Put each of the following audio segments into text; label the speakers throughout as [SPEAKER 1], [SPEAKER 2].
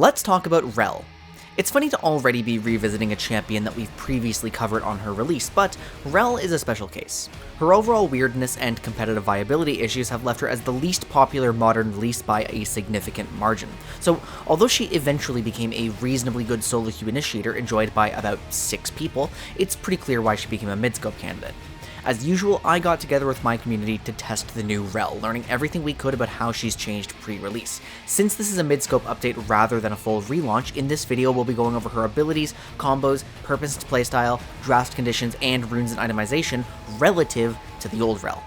[SPEAKER 1] Let's talk about Rell. It's funny to already be revisiting a champion that we've previously covered on her release, but Rell is a special case. Her overall weirdness and competitive viability issues have left her as the least popular modern release by a significant margin. So, although she eventually became a reasonably good solo queue initiator enjoyed by about 6 people, it's pretty clear why she became a midscope candidate. As usual, I got together with my community to test the new Rell, learning everything we could about how she's changed pre-release. Since this is a midscope update rather than a full relaunch, in this video we'll be going over her abilities, combos, purpose to playstyle, draft conditions, and runes and itemization relative to the old Rell.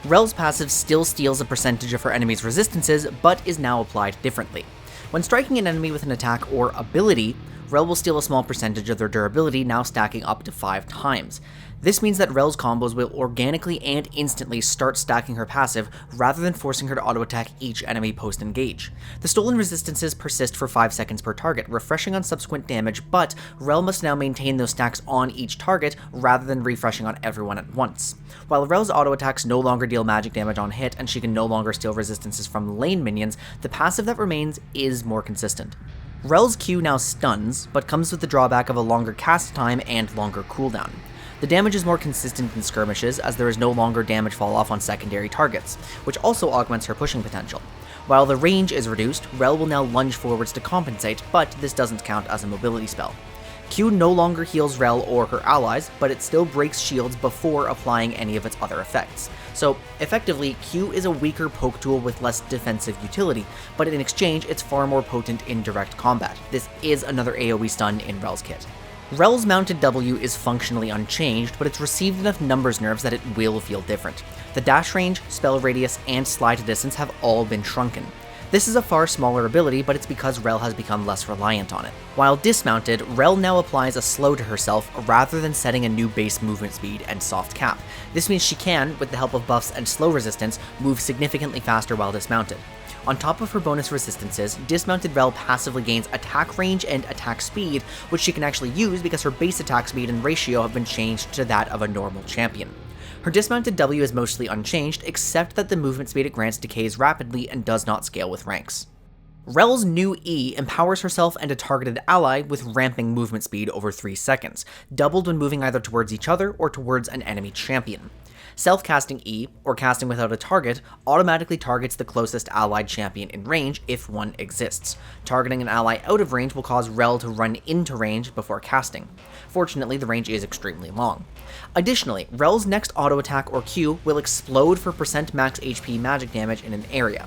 [SPEAKER 1] Rell's passive still steals a percentage of her enemy's resistances, but is now applied differently. When striking an enemy with an attack or ability, Rell will steal a small percentage of their durability, now stacking up to 5 times. This means that Rell's combos will organically and instantly start stacking her passive, rather than forcing her to auto-attack each enemy post-engage. The stolen resistances persist for 5 seconds per target, refreshing on subsequent damage, but Rell must now maintain those stacks on each target, rather than refreshing on everyone at once. While Rell's auto-attacks no longer deal magic damage on hit, and she can no longer steal resistances from lane minions, the passive that remains is more consistent. Rell's Q now stuns, but comes with the drawback of a longer cast time and longer cooldown. The damage is more consistent in skirmishes, as there is no longer damage fall off on secondary targets, which also augments her pushing potential. While the range is reduced, Rell will now lunge forwards to compensate, but this doesn't count as a mobility spell. Q no longer heals Rell or her allies, but it still breaks shields before applying any of its other effects. So, effectively, Q is a weaker poke tool with less defensive utility, but in exchange, it's far more potent in direct combat. This is another AoE stun in Rell's kit. Rell's mounted W is functionally unchanged, but it's received enough numbers nerfs that it will feel different. The dash range, spell radius, and slide to distance have all been shrunken. This is a far smaller ability, but it's because Rell has become less reliant on it. While dismounted, Rell now applies a slow to herself rather than setting a new base movement speed and soft cap. This means she can, with the help of buffs and slow resistance, move significantly faster while dismounted. On top of her bonus resistances, dismounted Rell passively gains attack range and attack speed, which she can actually use because her base attack speed and ratio have been changed to that of a normal champion. Her dismounted W is mostly unchanged, except that the movement speed it grants decays rapidly and does not scale with ranks. Rell's new E empowers herself and a targeted ally with ramping movement speed over 3 seconds, doubled when moving either towards each other or towards an enemy champion. Self-casting E, or casting without a target, automatically targets the closest allied champion in range if one exists. Targeting an ally out of range will cause Rell to run into range before casting. Fortunately, the range is extremely long. Additionally, Rell's next auto attack or Q will explode for % max HP magic damage in an area.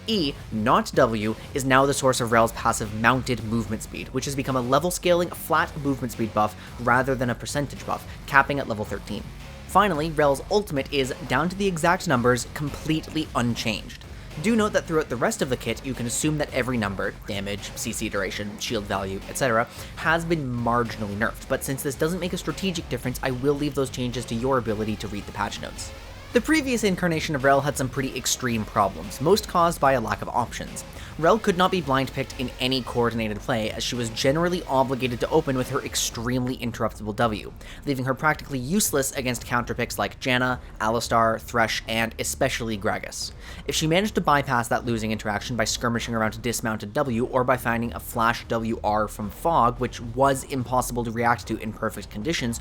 [SPEAKER 1] E, not W, is now the source of Rell's passive mounted movement speed, which has become a level scaling flat movement speed buff rather than a percentage buff, capping at level 13. Finally, Rell's ultimate is, down to the exact numbers, completely unchanged. Do note that throughout the rest of the kit, you can assume that every number, damage, CC duration, shield value, etc., has been marginally nerfed, but since this doesn't make a strategic difference, I will leave those changes to your ability to read the patch notes. The previous incarnation of Rell had some pretty extreme problems, most caused by a lack of options. Rell could not be blind picked in any coordinated play, as she was generally obligated to open with her extremely interruptible W, leaving her practically useless against counterpicks like Janna, Alistar, Thresh, and especially Gragas. If she managed to bypass that losing interaction by skirmishing around to dismounted W, or by finding a flash WR from Fog, which was impossible to react to in perfect conditions,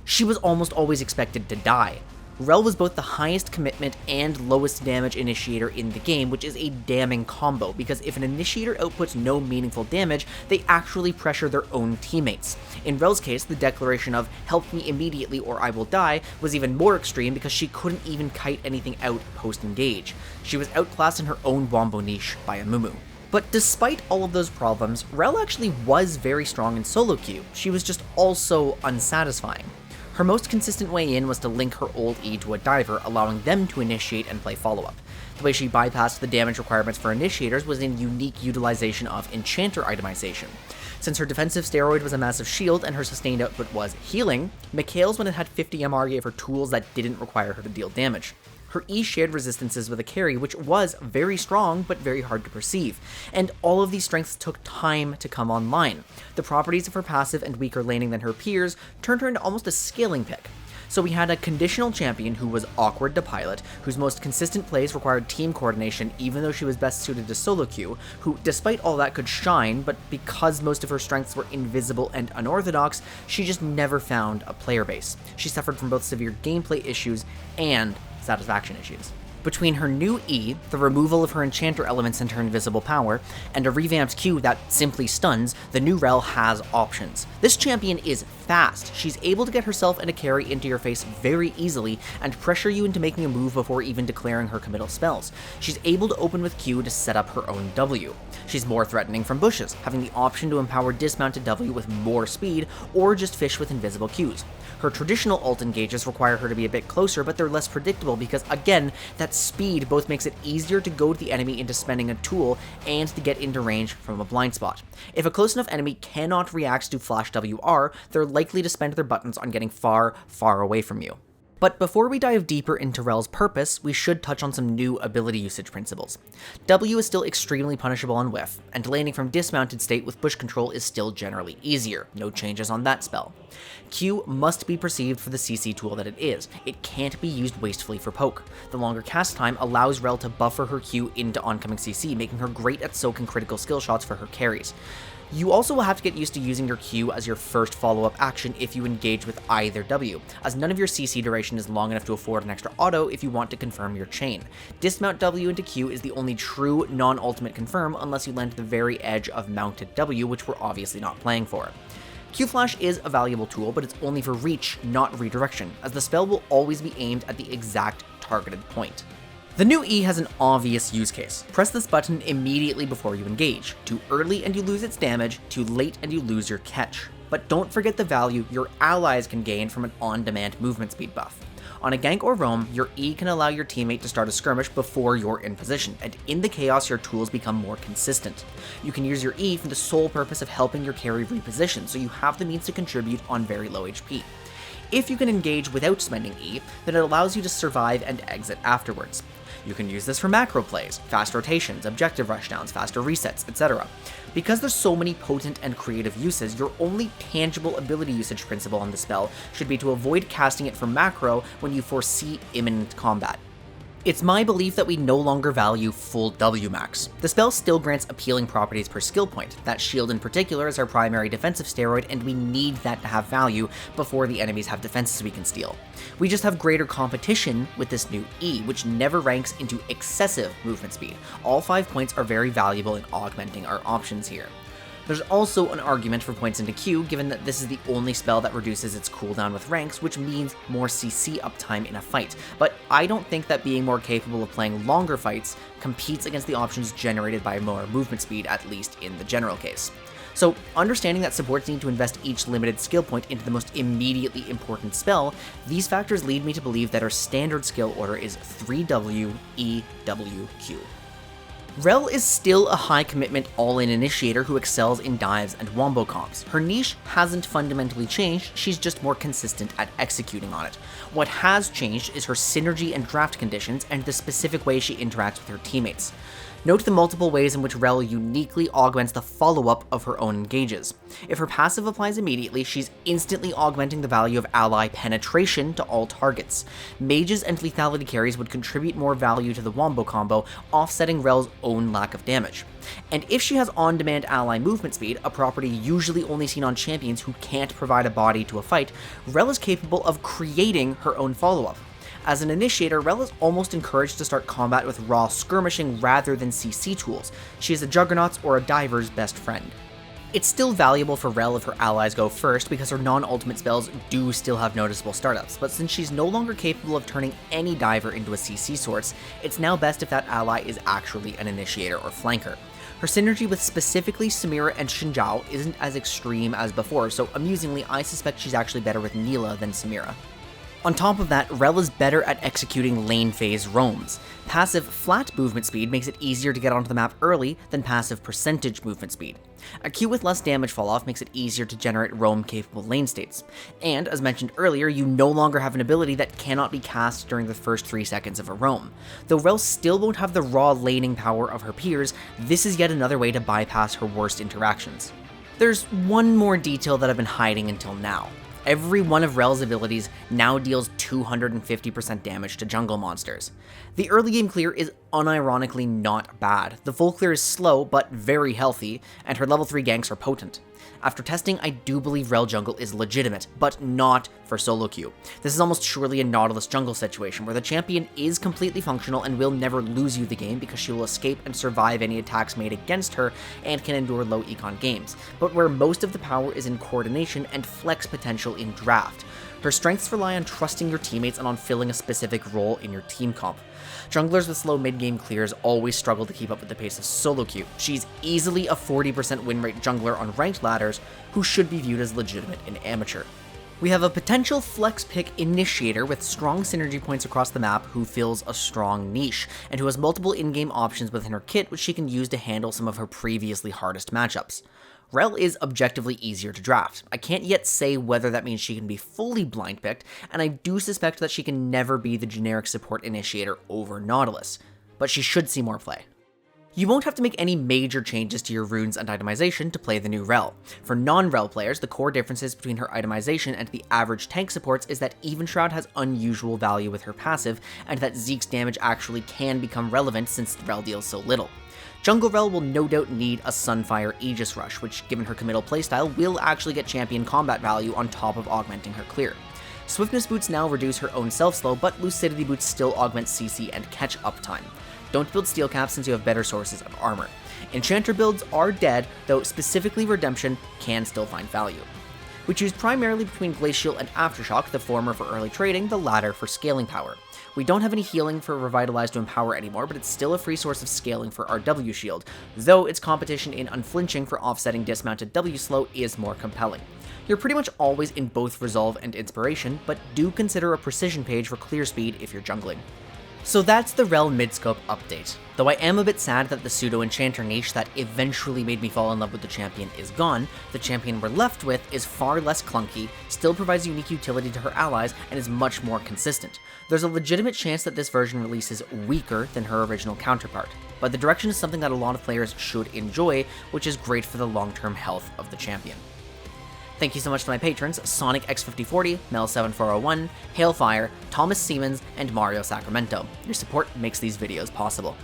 [SPEAKER 1] she was almost always expected to die. Rell was both the highest commitment and lowest damage initiator in the game, which is a damning combo, because if an initiator outputs no meaningful damage, they actually pressure their own teammates. In Rell's case, the declaration of "help me immediately or I will die" was even more extreme because she couldn't even kite anything out post-engage. She was outclassed in her own wombo niche by a Mumu. But despite all of those problems, Rell actually was very strong in solo queue. She was just also unsatisfying. Her most consistent way in was to link her old E to a diver, allowing them to initiate and play follow-up. The way she bypassed the damage requirements for initiators was in unique utilization of enchanter itemization. Since her defensive steroid was a massive shield and her sustained output was healing, Mikhail's when it had 50 MR gave her tools that didn't require her to deal damage. Her E shared resistances with a carry, which was very strong but very hard to perceive, and all of these strengths took time to come online. The properties of her passive and weaker laning than her peers turned her into almost a scaling pick. So we had a conditional champion who was awkward to pilot, whose most consistent plays required team coordination even though she was best suited to solo queue, who despite all that could shine, but because most of her strengths were invisible and unorthodox, she just never found a player base. She suffered from both severe gameplay issues and satisfaction issues. Between her new E, the removal of her enchanter elements and her invisible power, and a revamped Q that simply stuns, the new Rell has options. This champion is fast. She's able to get herself and a carry into your face very easily and pressure you into making a move before even declaring her committal spells. She's able to open with Q to set up her own W. She's more threatening from bushes, having the option to empower dismounted W with more speed, or just fish with invisible Qs. Her traditional ult engages require her to be a bit closer, but they're less predictable because, again, that speed both makes it easier to goad the enemy into spending a tool and to get into range from a blind spot. If a close enough enemy cannot react to flash WR, they're likely to spend their buttons on getting far, far away from you. But before we dive deeper into Rell's purpose, we should touch on some new ability usage principles. W is still extremely punishable on whiff, and landing from dismounted state with push control is still generally easier, no changes on that spell. Q must be perceived for the CC tool that it is, it can't be used wastefully for poke. The longer cast time allows Rell to buffer her Q into oncoming CC, making her great at soaking critical skill shots for her carries. You also will have to get used to using your Q as your first follow-up action if you engage with either W, as none of your CC duration is long enough to afford an extra auto if you want to confirm your chain. Dismount W into Q is the only true non-ultimate confirm unless you land at the very edge of mounted W, which we're obviously not playing for. Q-Flash is a valuable tool, but it's only for reach, not redirection, as the spell will always be aimed at the exact targeted point. The new E has an obvious use case. Press this button immediately before you engage. Too early and you lose its damage, too late and you lose your catch. But don't forget the value your allies can gain from an on-demand movement speed buff. On a gank or roam, your E can allow your teammate to start a skirmish before you're in position, and in the chaos your tools become more consistent. You can use your E for the sole purpose of helping your carry reposition, so you have the means to contribute on very low HP. If you can engage without spending E, then it allows you to survive and exit afterwards. You can use this for macro plays, fast rotations, objective rushdowns, faster resets, etc. Because there's so many potent and creative uses, your only tangible ability usage principle on the spell should be to avoid casting it for macro when you foresee imminent combat. It's my belief that we no longer value full W max. The spell still grants appealing properties per skill point. That shield in particular is our primary defensive steroid, and we need that to have value before the enemies have defenses we can steal. We just have greater competition with this new E, which never ranks into excessive movement speed. All 5 points are very valuable in augmenting our options here. There's also an argument for points into Q, given that this is the only spell that reduces its cooldown with ranks, which means more CC uptime in a fight, but I don't think that being more capable of playing longer fights competes against the options generated by more movement speed, at least in the general case. So, understanding that supports need to invest each limited skill point into the most immediately important spell, these factors lead me to believe that our standard skill order is 3W, E, W, Q. Rell is still a high-commitment all-in initiator who excels in dives and wombo comps. Her niche hasn't fundamentally changed, she's just more consistent at executing on it. What has changed is her synergy and draft conditions and the specific way she interacts with her teammates. Note the multiple ways in which Rell uniquely augments the follow-up of her own engages. If her passive applies immediately, she's instantly augmenting the value of ally penetration to all targets. Mages and lethality carries would contribute more value to the wombo combo, offsetting Rell's own lack of damage. And if she has on-demand ally movement speed, a property usually only seen on champions who can't provide a body to a fight, Rell is capable of creating her own follow-up. As an initiator, Rell is almost encouraged to start combat with raw skirmishing rather than CC tools. She is a juggernaut's or a diver's best friend. It's still valuable for Rell if her allies go first because her non-ultimate spells do still have noticeable startups, but since she's no longer capable of turning any diver into a CC source, it's now best if that ally is actually an initiator or flanker. Her synergy with specifically Samira and Xinjiao isn't as extreme as before, so amusingly I suspect she's actually better with Neela than Samira. On top of that, Rell is better at executing lane phase roams. Passive flat movement speed makes it easier to get onto the map early than passive percentage movement speed. A Q with less damage falloff makes it easier to generate roam-capable lane states. And, as mentioned earlier, you no longer have an ability that cannot be cast during the first 3 seconds of a roam. Though Rell still won't have the raw laning power of her peers, this is yet another way to bypass her worst interactions. There's one more detail that I've been hiding until now. Every one of Rell's abilities now deals 250% damage to jungle monsters. The early game clear is unironically not bad. The full clear is slow but very healthy, and her level 3 ganks are potent. After testing, I do believe Rell jungle is legitimate, but not for solo queue. This is almost surely a Nautilus jungle situation, where the champion is completely functional and will never lose you the game because she will escape and survive any attacks made against her and can endure low econ games, but where most of the power is in coordination and flex potential in draft. Her strengths rely on trusting your teammates and on filling a specific role in your team comp. Junglers with slow mid-game clears always struggle to keep up with the pace of solo queue. She's easily a 40% win rate jungler on ranked ladders who should be viewed as legitimate in amateur. We have a potential flex pick initiator with strong synergy points across the map who fills a strong niche, and who has multiple in-game options within her kit which she can use to handle some of her previously hardest matchups. Rell is objectively easier to draft. I can't yet say whether that means she can be fully blind picked, and I do suspect that she can never be the generic support initiator over Nautilus, but she should see more play. You won't have to make any major changes to your runes and itemization to play the new Rell. For non-Rell players, the core differences between her itemization and the average tank supports is that Even Shroud has unusual value with her passive, and that Zeke's damage actually can become relevant since Rell deals so little. Jungle Rell will no doubt need a Sunfire Aegis Rush, which, given her committal playstyle, will actually get champion combat value on top of augmenting her clear. Swiftness boots now reduce her own self-slow, but Lucidity boots still augment CC and catch-up time. Don't build steel caps since you have better sources of armor. Enchanter builds are dead, though specifically Redemption can still find value. We choose primarily between Glacial and Aftershock, the former for early trading, the latter for scaling power. We don't have any healing for Revitalize to empower anymore, but it's still a free source of scaling for our W shield, though its competition in Unflinching for offsetting dismounted W slow is more compelling. You're pretty much always in both Resolve and Inspiration, but do consider a Precision page for clear speed if you're jungling. So that's the Rell Midscope update. Though I am a bit sad that the pseudo-enchanter niche that eventually made me fall in love with the champion is gone, the champion we're left with is far less clunky, still provides unique utility to her allies, and is much more consistent. There's a legitimate chance that this version releases weaker than her original counterpart, but the direction is something that a lot of players should enjoy, which is great for the long-term health of the champion. Thank you so much to my patrons, Sonic X5040, Mel7401, Hailfire, Thomas Siemens, and Mario Sacramento. Your support makes these videos possible.